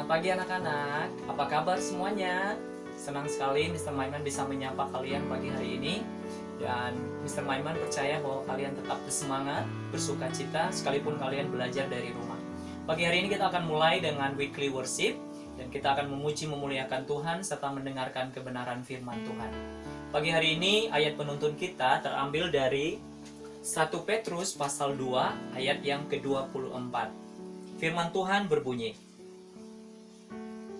Selamat pagi anak-anak, apa kabar semuanya? Senang sekali Mr. Maiman bisa menyapa kalian pagi hari ini. Dan Mr. Maiman percaya bahwa kalian tetap bersemangat, bersuka cita, sekalipun kalian belajar dari rumah. Pagi hari ini kita akan mulai dengan weekly worship, dan kita akan memuji memuliakan Tuhan serta mendengarkan kebenaran firman Tuhan. Pagi hari ini ayat penuntun kita terambil dari 1 Petrus pasal 2 ayat yang ke-24. Firman Tuhan berbunyi,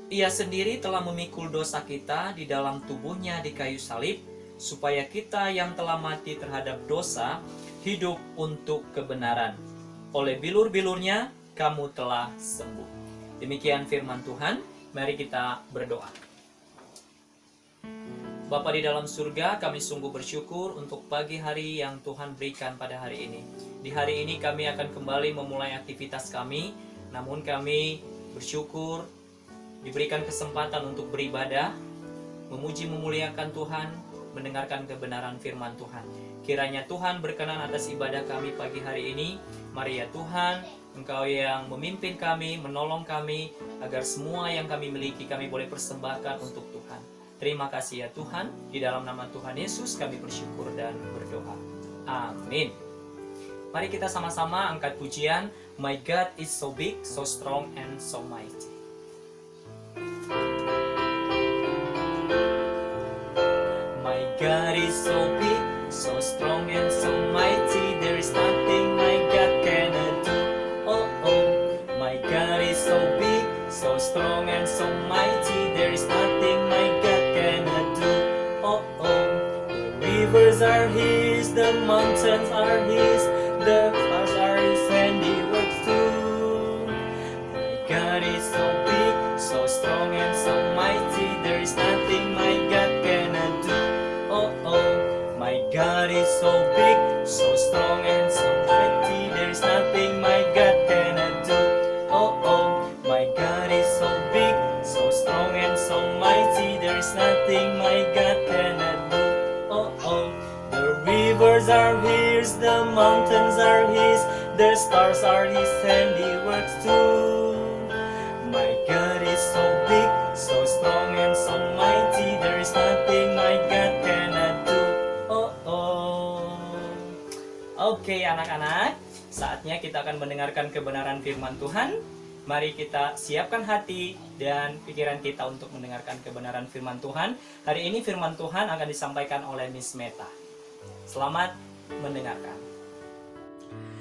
Ia sendiri telah memikul dosa kita di dalam tubuhnya di kayu salib, supaya kita yang telah mati terhadap dosa, hidup untuk kebenaran. Oleh bilur-bilurnya, kamu telah sembuh. Demikian firman Tuhan, mari kita berdoa. Bapa di dalam surga, kami sungguh bersyukur untuk pagi hari yang Tuhan berikan pada hari ini. Di hari ini kami akan kembali memulai aktivitas kami, namun kami bersyukur diberikan kesempatan untuk beribadah, memuji memuliakan Tuhan, mendengarkan kebenaran firman Tuhan. Kiranya Tuhan berkenan atas ibadah kami pagi hari ini. Mari ya Tuhan, Engkau yang memimpin kami, menolong kami, agar semua yang kami miliki kami boleh persembahkan untuk Tuhan. Terima kasih ya Tuhan, di dalam nama Tuhan Yesus kami bersyukur dan berdoa. Amin. Mari kita sama-sama angkat pujian, My God is so big, so strong, and so mighty. My God is so big, so strong and so mighty. There is nothing my God cannot do. Oh oh, my God is so big, so strong and so mighty. There is nothing my God cannot do. Oh oh, the rivers are His, the mountains are His, the stars are His handiworks too. My God is so big, so strong and so mighty. There is nothing my God cannot do. Oh oh, my God is so big, so strong and so mighty. There is nothing my God cannot do. Oh oh, my God is so big, so strong and so mighty. There is nothing my God cannot do. Oh oh, the rivers are His, the mountains are His, the stars are His handiworks too. My God is so big, so strong and so mighty. There is nothing my God cannot do. Oh oh. Oke anak-anak, saatnya kita akan mendengarkan kebenaran firman Tuhan. Mari kita siapkan hati dan pikiran kita untuk mendengarkan kebenaran firman Tuhan. Hari ini firman Tuhan akan disampaikan oleh Miss Meta. Selamat mendengarkan.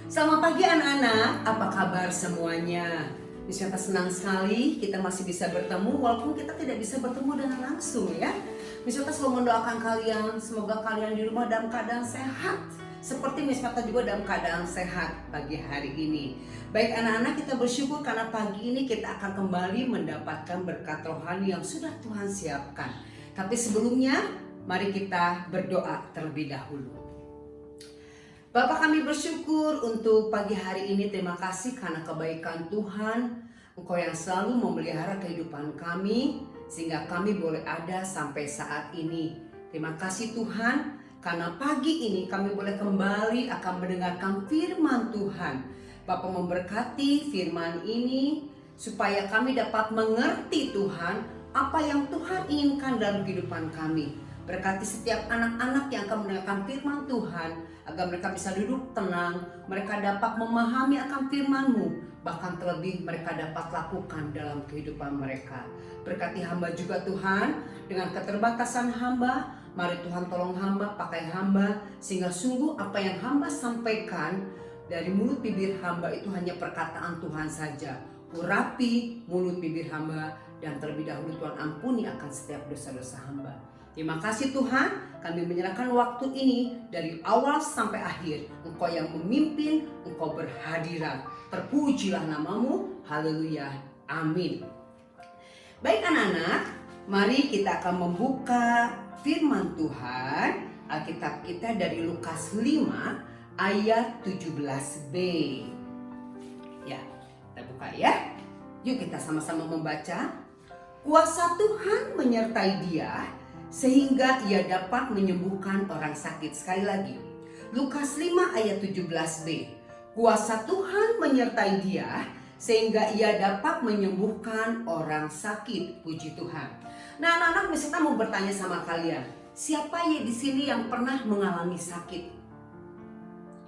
Selamat pagi anak-anak, apa kabar semuanya? Miss Meta senang sekali kita masih bisa bertemu walaupun kita tidak bisa bertemu dengan langsung ya. Miss Meta selalu mendoakan kalian, semoga kalian di rumah dalam keadaan sehat. Seperti Miss Meta juga dalam keadaan sehat pagi hari ini. Baik anak-anak, kita bersyukur karena pagi ini kita akan kembali mendapatkan berkat rohani yang sudah Tuhan siapkan. Tapi sebelumnya, mari kita berdoa terlebih dahulu. Bapa, kami bersyukur untuk pagi hari ini. Terima kasih karena kebaikan Tuhan. Engkau yang selalu memelihara kehidupan kami sehingga kami boleh ada sampai saat ini. Terima kasih Tuhan karena pagi ini kami boleh kembali akan mendengarkan firman Tuhan. Bapa memberkati firman ini supaya kami dapat mengerti Tuhan apa yang Tuhan inginkan dalam kehidupan kami. Berkati setiap anak-anak yang akan mendengarkan firman Tuhan agar mereka bisa duduk tenang, mereka dapat memahami akan firman-Mu, bahkan terlebih mereka dapat lakukan dalam kehidupan mereka. Berkati hamba juga Tuhan, dengan keterbatasan hamba, mari Tuhan tolong hamba, pakai hamba, sehingga sungguh apa yang hamba sampaikan dari mulut bibir hamba itu hanya perkataan Tuhan saja. Urapi mulut bibir hamba dan terlebih dahulu Tuhan ampuni akan setiap dosa-dosa hamba. Terima kasih Tuhan, kami menyerahkan waktu ini dari awal sampai akhir. Engkau yang memimpin, Engkau berhadirat. Terpujilah namamu, haleluya, amin. Baik anak-anak, mari kita akan membuka firman Tuhan. Alkitab kita dari Lukas 5 ayat 17b. Ya, kita buka ya. Yuk kita sama-sama membaca. Kuasa Tuhan menyertai dia sehingga ia dapat menyembuhkan orang sakit. Sekali lagi, Lukas 5 ayat 17b. Kuasa Tuhan menyertai dia sehingga ia dapat menyembuhkan orang sakit. Puji Tuhan. Nah, anak-anak, misalnya mau bertanya sama kalian, siapa ya di sini yang pernah mengalami sakit?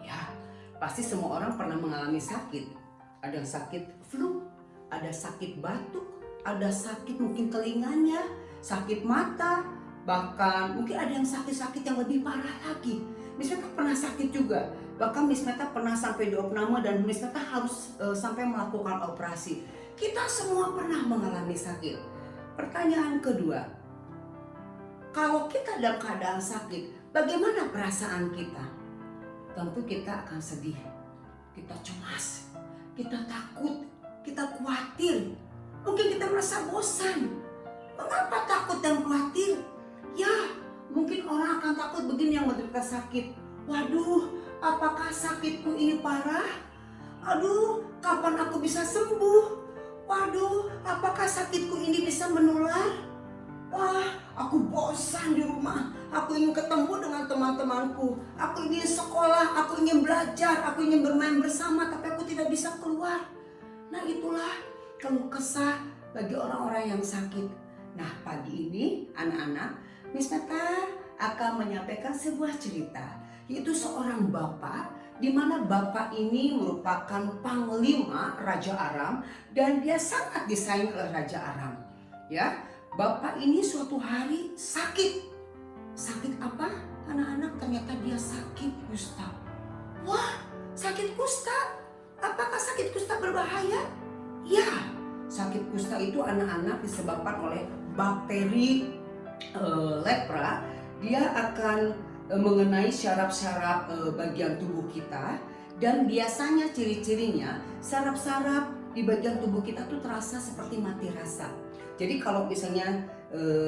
Ya, pasti semua orang pernah mengalami sakit. Ada yang sakit flu, ada sakit batuk, ada sakit mungkin telinganya, sakit mata, bahkan mungkin ada yang sakit-sakit yang lebih parah lagi. Miss Meta pernah sakit juga, bahkan Miss Meta pernah sampai diopname dan Miss Meta harus sampai melakukan operasi. Kita semua pernah mengalami sakit. Pertanyaan kedua, kalau kita dalam keadaan sakit, bagaimana perasaan kita? Tentu kita akan sedih, kita cemas, kita takut, kita khawatir. Mungkin kita merasa bosan. Mengapa takut dan khawatir? Ya, mungkin orang akan takut begini yang menderita sakit. Waduh, apakah sakitku ini parah? Aduh, kapan aku bisa sembuh? Waduh, apakah sakitku ini bisa menular? Wah, aku bosan di rumah. Aku ingin ketemu dengan teman-temanku. Aku ingin sekolah, aku ingin belajar, aku ingin bermain bersama, tapi aku tidak bisa keluar. Nah, itulah keluh kesah bagi orang-orang yang sakit. Nah, pagi ini anak-anak, Miss Meta akan menyampaikan sebuah cerita, yaitu seorang bapak, di mana bapak ini merupakan panglima Raja Aram dan dia sangat disayang oleh Raja Aram. Ya, bapak ini suatu hari sakit. Sakit apa? Anak-anak, ternyata dia sakit kusta. Wah, sakit kusta. Apakah sakit kusta berbahaya? Ya, sakit kusta itu anak-anak disebabkan oleh bakteri lepra. Dia akan mengenai syaraf-syaraf bagian tubuh kita, dan biasanya ciri-cirinya saraf-saraf di bagian tubuh kita tuh terasa seperti mati rasa. Jadi kalau misalnya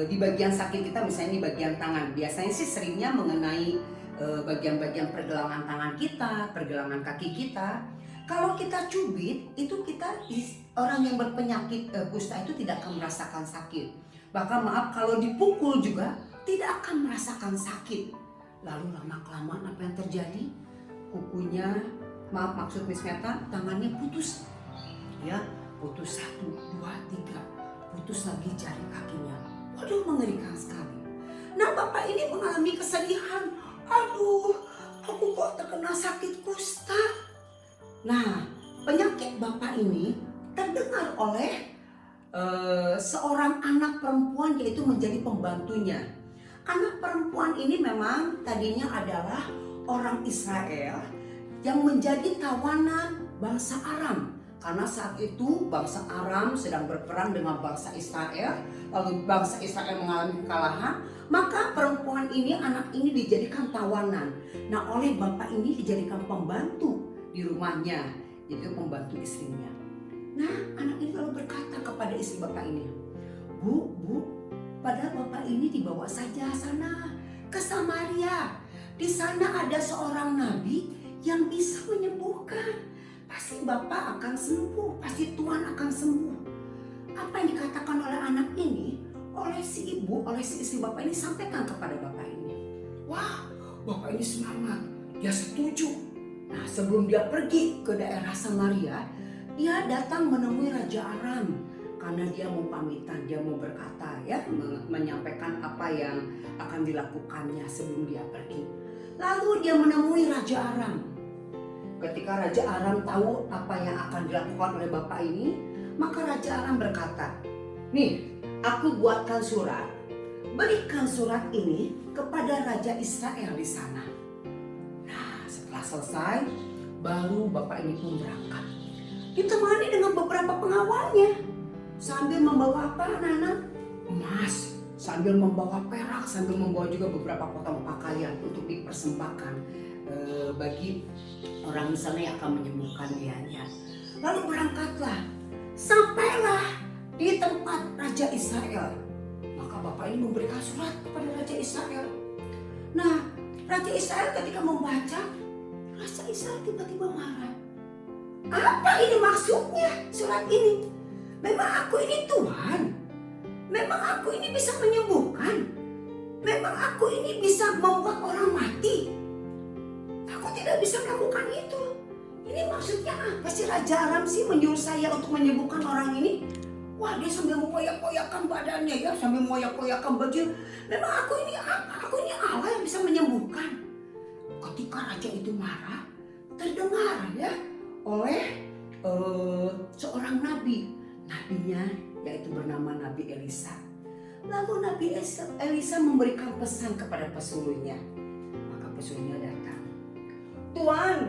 di bagian sakit kita, misalnya di bagian tangan, biasanya sih seringnya mengenai bagian-bagian pergelangan tangan kita, pergelangan kaki kita. Kalau kita cubit, itu kita orang yang berpenyakit kusta itu tidak akan merasakan sakit. Bahkan maaf, kalau dipukul juga tidak akan merasakan sakit. Lalu lama-kelamaan apa yang terjadi? Kukunya, maksud Miss Meta, tangannya putus. Ya, putus 1, 2, 3, putus lagi jari kakinya. Waduh, mengerikan sekali. Nah, bapak ini mengalami kesedihan. Aduh, aku kok terkena sakit kusta. Nah, penyakit bapak ini terdengar oleh seorang anak perempuan, yaitu menjadi pembantunya. Anak perempuan ini memang tadinya adalah orang Israel yang menjadi tawanan bangsa Aram. Karena saat itu bangsa Aram sedang berperang dengan bangsa Israel. Lalu bangsa Israel mengalami kekalahan. Maka perempuan ini, anak ini dijadikan tawanan. Nah, oleh bapak ini dijadikan pembantu di rumahnya. Jadi pembantu istrinya. Nah, anak ini lalu berkata kepada istri bapak ini, Bu, padahal bapak ini dibawa saja sana ke Samaria. Di sana ada seorang nabi yang bisa menyembuhkan. Pasti bapak akan sembuh, pasti Tuhan akan sembuh. Apa yang dikatakan oleh anak ini, oleh si ibu, oleh si istri bapak ini sampaikan kepada bapak ini. Wah, bapak ini semangat, dia setuju. Nah, sebelum dia pergi ke daerah Samaria, dia datang menemui Raja Aram. Karena dia mau pamitan, dia mau berkata, ya, menyampaikan apa yang akan dilakukannya sebelum dia pergi. Lalu dia menemui Raja Aram. Ketika Raja Aram tahu apa yang akan dilakukan oleh bapak ini, maka Raja Aram berkata, nih, aku buatkan surat, berikan surat ini kepada Raja Israel di sana. Nah, setelah selesai, baru bapak ini pun berangkat. Ditemani dengan beberapa pengawalnya. Sambil membawa apa, anak-anak? Emas, sambil membawa perak, sambil membawa juga beberapa potong pakaian untuk dipersembahkan bagi orang misalnya yang akan menyembuhkan dianya. Lalu berangkatlah, sampailah di tempat Raja Israel. Maka bapak ini memberikan surat kepada Raja Israel. Nah, Raja Israel ketika membaca, Raja Israel tiba-tiba marah. Apa ini maksudnya surat ini? Memang aku ini Tuhan? Memang aku ini bisa menyembuhkan? Memang aku ini bisa membuat orang mati? Aku tidak bisa melakukan itu. Ini maksud Maksudnya apa sih Raja Aram sih menyuruh saya untuk menyembuhkan orang ini? Wah, dia sambil mengoyak-koyakan badannya ya, sambil mengoyak-koyakan baju. Memang aku ini Allah yang bisa menyembuhkan. Ketika raja itu marah, terdengar ya oleh seorang nabi. Nabinya yaitu bernama Nabi Elisa. Lalu Nabi Elisa memberikan pesan kepada pesuruhnya. Maka pesuruhnya datang. Tuan,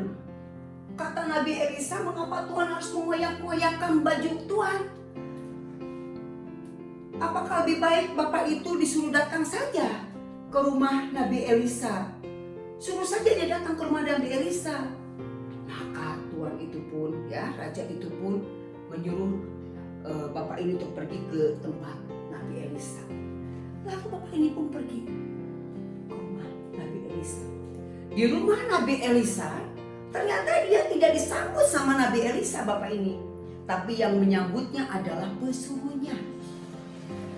kata Nabi Elisa, mengapa Tuhan harus mengoyak-koyakkan baju Tuhan? Apakah lebih baik Bapak itu disuruh datang saja ke rumah Nabi Elisa? Suruh saja dia datang ke rumah Nabi Elisa. Maka Tuan itu pun, ya raja itu pun menyuruh Bapak ini untuk pergi ke tempat Nabi Elisa. Lalu Bapak ini pun pergi ke rumah Nabi Elisa. Di rumah Nabi Elisa, ternyata dia tidak disambut sama Nabi Elisa Bapak ini. Tapi yang menyambutnya adalah pesuruhnya.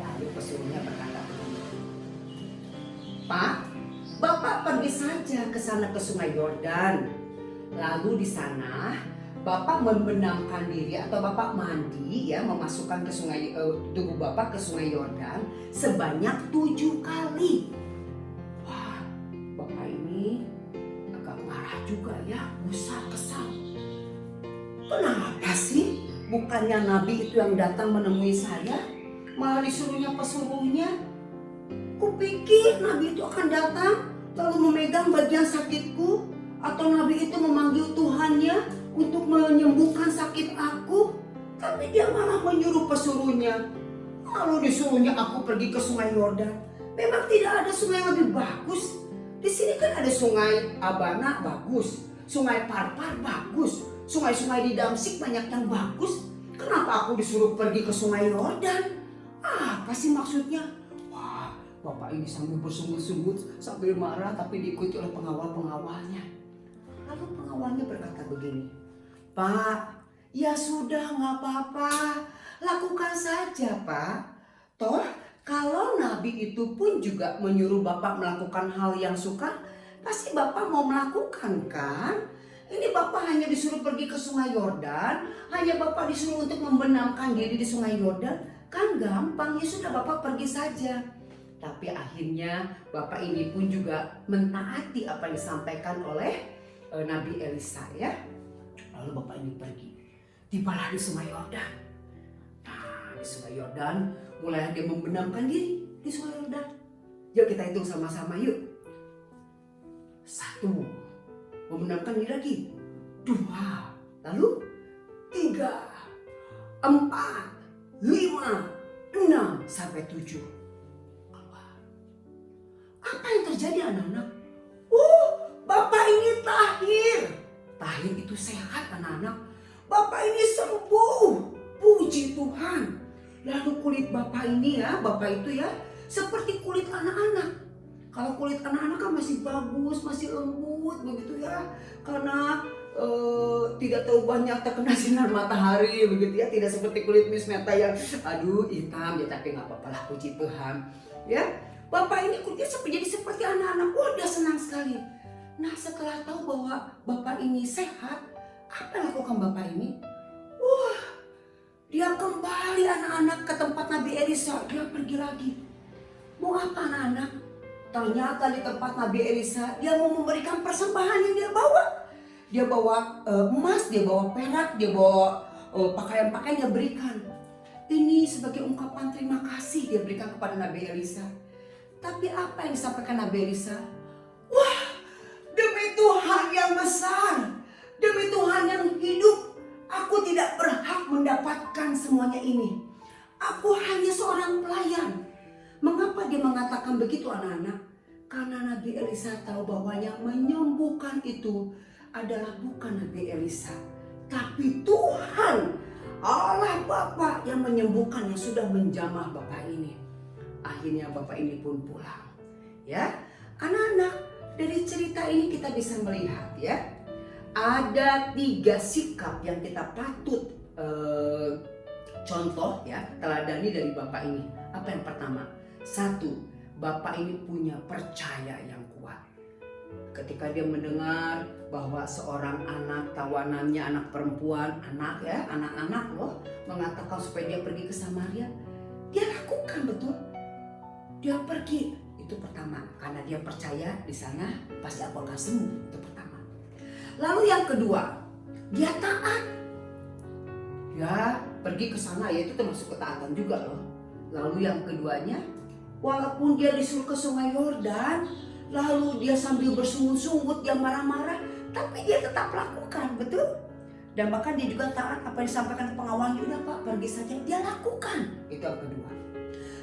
Lalu pesuruhnya berkata, Pak, Bapak pergi saja ke sana ke Sungai Yordan. Lalu di sana Bapak membenamkan diri atau Bapak mandi ya, memasukkan ke sungai tubuh Bapak ke Sungai Yordan sebanyak 7 kali. Wah, Bapak ini agak marah juga ya, gusar, kesal. Kenapa sih bukannya Nabi itu yang datang menemui saya, malah disuruhnya pesuruhnya? Kupikir Nabi itu akan datang lalu memegang bagian sakitku, atau Nabi itu memanggil Tuhannya untuk menyembuhkan sakit aku. Tapi dia malah menyuruh pesuruhnya. Lalu disuruhnya aku pergi ke Sungai Yordan. Memang tidak ada sungai yang lebih bagus. Di sini kan ada Sungai Abana bagus, Sungai Parpar bagus, sungai-sungai di Damsik banyak yang bagus. Kenapa aku disuruh pergi ke Sungai Yordan? Apa sih maksudnya? Wah, Bapak ini sambil bersungut-sungut, sambil marah, tapi diikuti oleh pengawal-pengawalnya. Lalu pengawalnya berkata begini, Pak, ya sudah nggak apa-apa, lakukan saja Pak. Toh kalau Nabi itu pun juga menyuruh Bapak melakukan hal yang suka, pasti Bapak mau melakukan kan? Ini Bapak hanya disuruh pergi ke Sungai Yordan, hanya Bapak disuruh untuk membenamkan diri di Sungai Yordan, kan gampang, ya sudah Bapak pergi saja. Tapi akhirnya Bapak ini pun juga mentaati apa yang disampaikan oleh Nabi Elisa ya. Lalu Bapak ini pergi, tibalah di Sungai Yordan. Nah, di Sungai Yordan mulai dia membenamkan diri di Sungai Yordan. Yuk kita hitung sama-sama yuk. 1, membenamkan diri lagi. 2, lalu 3, 4, 5, 6 sampai 7. Keluar. Apa yang terjadi anak-anak? Bapak ini tahir. Tahir itu sehat anak-anak. Bapak ini sembuh. Puji Tuhan. Lalu kulit Bapak ini ya, Bapak itu ya seperti kulit anak-anak. Kalau kulit anak-anak kan masih bagus, masih lembut begitu ya. Karena tidak terlalu banyak terkena sinar matahari begitu ya. Tidak seperti kulit Miss Meta yang aduh hitam ya, tapi nggak apa-apa lah, puji Tuhan. Ya, Bapak ini kulitnya jadi seperti anak-anak. Wah, dia senang sekali. Nah, setelah tahu bahwa Bapak ini sehat, apa yang lakukan Bapak ini? Dia kembali anak-anak ke tempat Nabi Elisa. Dia pergi lagi. Mau apa anak-anak? Ternyata di tempat Nabi Elisa, dia mau memberikan persembahan yang dia bawa. Dia bawa emas, dia bawa perak, dia bawa pakaian-pakaian, dia berikan. Ini sebagai ungkapan terima kasih dia berikan kepada Nabi Elisa. Tapi apa yang disampaikan Nabi Elisa? Wah, demi Tuhan yang besar, demi Tuhan yang hidup, aku tidak berhak mendapatkan semuanya ini. Aku hanya seorang pelayan. Mengapa dia mengatakan begitu anak-anak? Karena Nabi Elisa tahu bahwa yang menyembuhkan itu adalah bukan Nabi Elisa, tapi Tuhan Allah Bapa yang menyembuhkan, yang sudah menjamah Bapak ini. Akhirnya Bapak ini pun pulang. Ya, anak-anak, dari cerita ini kita bisa melihat ya, ada 3 sikap yang kita patut contoh ya, teladani dari Bapak ini. Apa yang pertama? 1, Bapak ini punya percaya yang kuat. ketika dia mendengar bahwa seorang anak tawanannya, anak perempuan, anak-anak loh, mengatakan supaya dia pergi ke Samaria, dia lakukan betul. Dia pergi, itu pertama, karena dia percaya di sana pasti aku akan sembuh, itu pertama. Lalu yang kedua, dia taat. Dia pergi ke sana, ya itu termasuk ketaatan juga loh. Lalu yang keduanya, walaupun dia disuruh ke Sungai Yordan, lalu dia sambil bersungut-sungut, dia marah-marah, tapi dia tetap lakukan, betul? Dan bahkan dia juga taat apa yang disampaikan pengawalnya, udah Pak, pergi saja, dia lakukan. Itu yang kedua.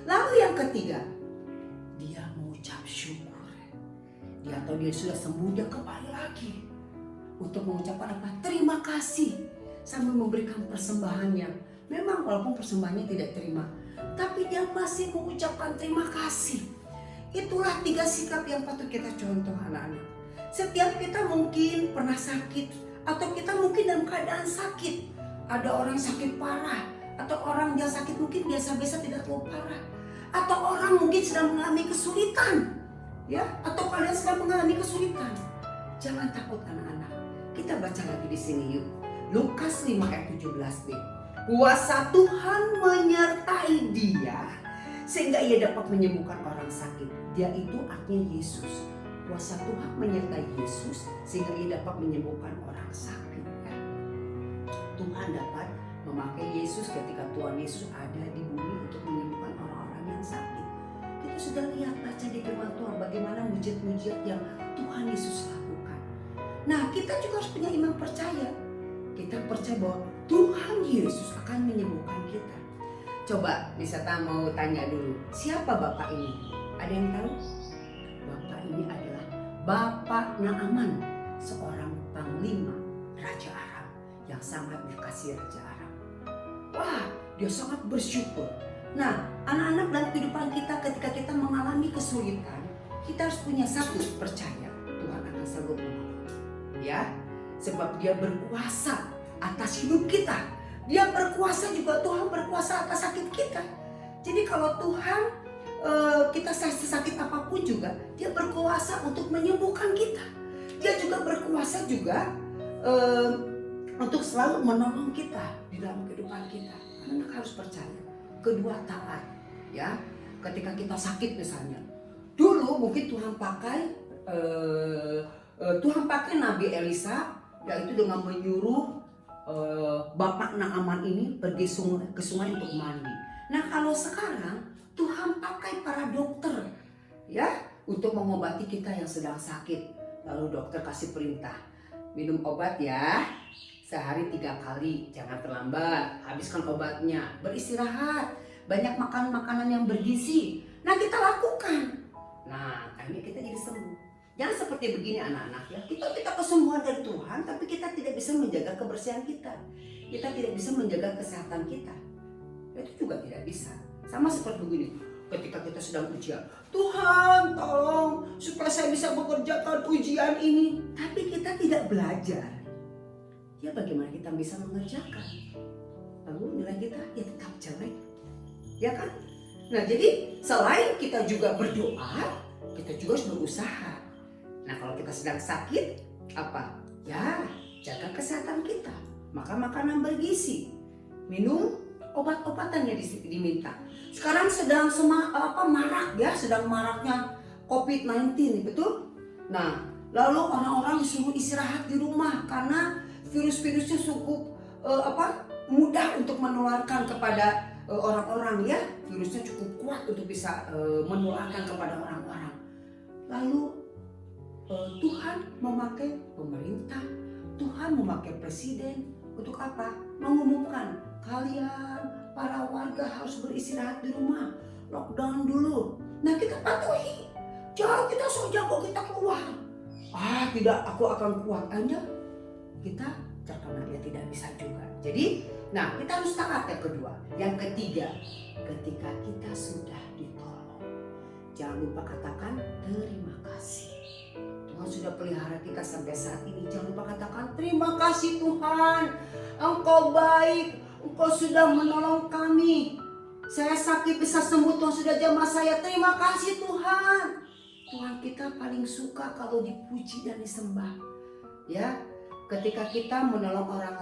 Lalu yang ketiga, dia mengucap syukur. Dia tahu dia sudah sembuh, dia kembali lagi untuk mengucapkan apa? Terima kasih, sambil memberikan persembahannya. Memang walaupun persembahannya tidak terima, tapi dia masih mengucapkan terima kasih. Itulah 3 sikap yang patut kita contoh anak-anak. Setiap kita mungkin pernah sakit, atau kita mungkin dalam keadaan sakit. Ada orang sakit parah, atau orang yang sakit mungkin biasa-biasa tidak terlalu parah. Atau orang mungkin sedang mengalami kesulitan, ya, atau kalian sedang mengalami kesulitan. Jangan takut anak-anak. Kita baca lagi di sini yuk. Lukas 5 ayat 17b. Kuasa Tuhan menyertai dia sehingga ia dapat menyembuhkan orang sakit. Dia itu artinya Yesus. Kuasa Tuhan menyertai Yesus sehingga ia dapat menyembuhkan orang sakit. Ya. Tuhan dapat memakai Yesus ketika Tuhan Yesus ada di bumi untuk menyembuhkan orang-orang yang sakit. Kita sudah lihat baca di firman Tuhan bagaimana mujizat-mujizat yang Tuhan Yesus lakukan. Nah, kita juga harus punya iman percaya. Kita percaya bahwa Tuhan Yesus akan menyembuhkan kita. Coba Nisata mau tanya dulu, siapa Bapak ini? Ada yang tahu? Bapak ini adalah Bapak Naaman, seorang panglima Raja Aram yang sangat dikasihi Raja Aram. Wah, dia sangat bersyukur. Nah, anak-anak dalam kehidupan kita ketika kita mengalami kesulitan, kita harus punya satu, percaya Tuhan akan sanggup menolong. Ya, sebab dia berkuasa atas hidup kita. Dia berkuasa juga, Tuhan berkuasa atas sakit kita. Jadi kalau Tuhan kita sakit apapun juga, dia berkuasa untuk menyembuhkan kita. Dia juga berkuasa juga untuk selalu menolong kita di dalam kehidupan kita. Anak harus percaya. Kedua, taat. Ya, ketika kita sakit misalnya, dulu mungkin Tuhan pakai Nabi Elisa, yaitu dengan menyuruh Bapak Naaman ini pergi ke sungai untuk mandi. Nah, kalau sekarang Tuhan pakai para dokter, ya, untuk mengobati kita yang sedang sakit. Lalu dokter kasih perintah, minum obat ya, sehari 3 kali, jangan terlambat, habiskan obatnya, beristirahat, banyak makan makanan yang bergizi. Nah, kita lakukan. Nah, akhirnya kita jadi sembuh. Jangan seperti begini anak-anak ya, kita kesembuhan dari Tuhan, tapi kita tidak bisa menjaga kebersihan kita. Kita tidak bisa menjaga kesehatan kita. Itu juga tidak bisa. Sama seperti begini, ketika kita sedang ujian, Tuhan tolong supaya saya bisa mengerjakan ujian ini, tapi kita tidak belajar, ya bagaimana kita bisa mengerjakan? Lalu nilai kita ya tetap jelek, ya kan? Nah, jadi selain kita juga berdoa, kita juga harus berusaha. Nah, kalau kita sedang sakit, apa? Ya, jaga kesehatan kita, makan makanan bergizi, minum obat-obatan yang diminta. Sekarang sedang marak ya, sedang maraknya COVID-19, betul? Nah, lalu orang-orang disuruh istirahat di rumah karena virus-virusnya cukup mudah untuk menularkan kepada orang-orang ya. Virusnya cukup kuat untuk bisa menularkan kepada orang-orang. Lalu Tuhan memakai pemerintah, Tuhan memakai presiden untuk apa? Mengumumkan kalian para warga harus beristirahat di rumah, lockdown dulu. Nah, kita patuhi. Jangan kita so jago kita keluar. Tidak, aku akan kuat aja. Kita terkena ya tidak bisa juga. Jadi, nah kita harus taat yang kedua. Yang ketiga, ketika kita sudah ditolong, jangan lupa katakan terima kasih. Tuhan sudah pelihara kita sampai saat ini. Jangan lupa katakan terima kasih Tuhan. Engkau baik. Engkau sudah menolong kami. Saya sakit bisa sembuh, Tuhan sudah jamah saya. Terima kasih Tuhan. Tuhan kita paling suka kalau dipuji dan disembah. Ya, ketika kita menolong orang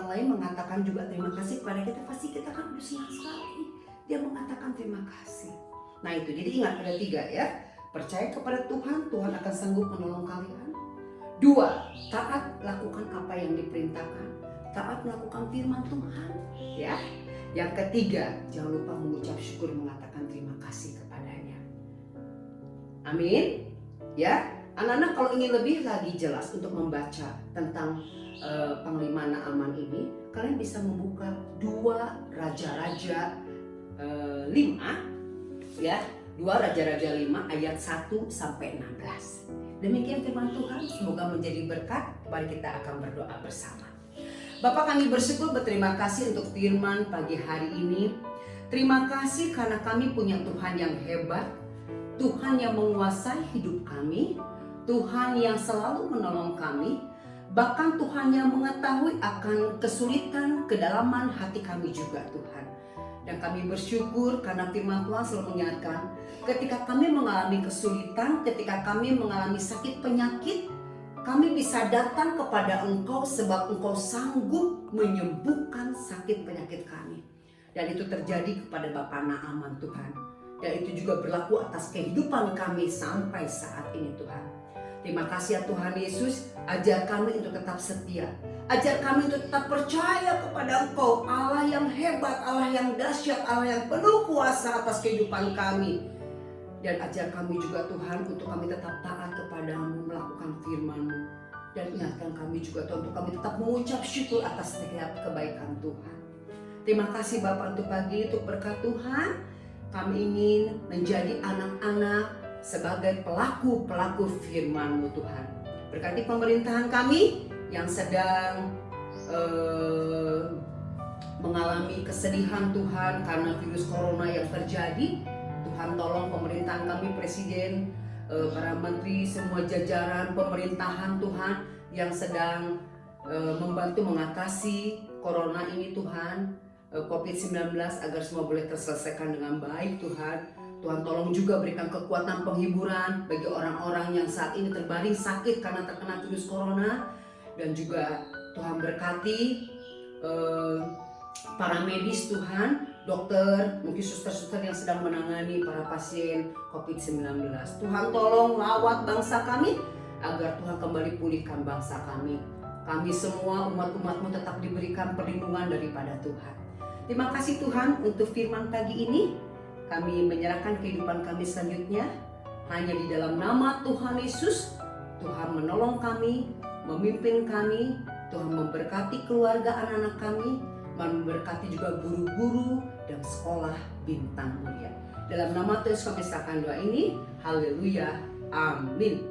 lain mengatakan juga terima kasih kepada kita, pasti kita kan udah senang sekali. Dia mengatakan terima kasih. Nah itu, jadi ingat ada 3 ya. Percaya kepada Tuhan, Tuhan akan sanggup menolong kalian. 2, taat lakukan apa yang diperintahkan. Taat melakukan firman Tuhan. Ya. Yang ketiga, jangan lupa mengucap syukur, mengatakan terima kasih kepadanya. Amin. Ya, anak-anak kalau ingin lebih lagi jelas untuk membaca tentang Panglima Naaman ini, kalian bisa membuka 2 Raja-Raja 5, ya, 2 Raja-Raja 5 ayat 1 sampai 16. Demikian firman Tuhan, semoga menjadi berkat. Mari kita akan berdoa bersama. Bapak, kami bersyukur, berterima kasih untuk firman pagi hari ini. Terima kasih karena kami punya Tuhan yang hebat, Tuhan yang menguasai hidup kami, Tuhan yang selalu menolong kami, bahkan Tuhan yang mengetahui akan kesulitan, kedalaman hati kami juga Tuhan. Dan kami bersyukur karena firman Tuhan selalu mengingatkan, ketika kami mengalami kesulitan, ketika kami mengalami sakit penyakit, kami bisa datang kepada Engkau sebab Engkau sanggup menyembuhkan sakit penyakit kami. Dan itu terjadi kepada Bapak Naaman Tuhan. Dan itu juga berlaku atas kehidupan kami sampai saat ini Tuhan. Terima kasih ya Tuhan Yesus, ajar kami untuk tetap setia. Ajar kami untuk tetap percaya kepada Engkau, Allah yang hebat, Allah yang dahsyat, Allah yang penuh kuasa atas kehidupan kami. Dan ajar kami juga Tuhan untuk kami tetap taat kepadamu, melakukan firman-Mu. Dan ingatkan kami juga Tuhan untuk kami tetap mengucap syukur atas setiap kebaikan Tuhan. Terima kasih Bapak untuk pagi, untuk berkat Tuhan. Kami ingin menjadi anak-anak sebagai pelaku-pelaku firman-Mu Tuhan. Berkati pemerintahan kami yang sedang mengalami kesedihan Tuhan karena virus corona yang terjadi. Tuhan tolong pemerintahan kami, Presiden, para menteri, semua jajaran pemerintahan Tuhan yang sedang membantu mengatasi corona ini Tuhan, COVID-19, agar semua boleh terselesaikan dengan baik Tuhan. Tuhan tolong juga berikan kekuatan penghiburan bagi orang-orang yang saat ini terbaring sakit karena terkena virus corona. Dan juga Tuhan berkati para medis Tuhan, dokter, mungkin suster-suster yang sedang menangani para pasien COVID-19. Tuhan tolong lawat bangsa kami agar Tuhan kembali pulihkan bangsa kami. Kami semua umat-umat-Mu tetap diberikan perlindungan daripada Tuhan. Terima kasih Tuhan untuk firman pagi ini. Kami menyerahkan kehidupan kami selanjutnya hanya di dalam nama Tuhan Yesus. Tuhan menolong kami, memimpin kami, Tuhan memberkati keluarga anak-anak kami, memberkati juga guru-guru dan sekolah bintang mulia. Dalam nama Tuhan kami serahkan doa ini. Haleluya. Amin.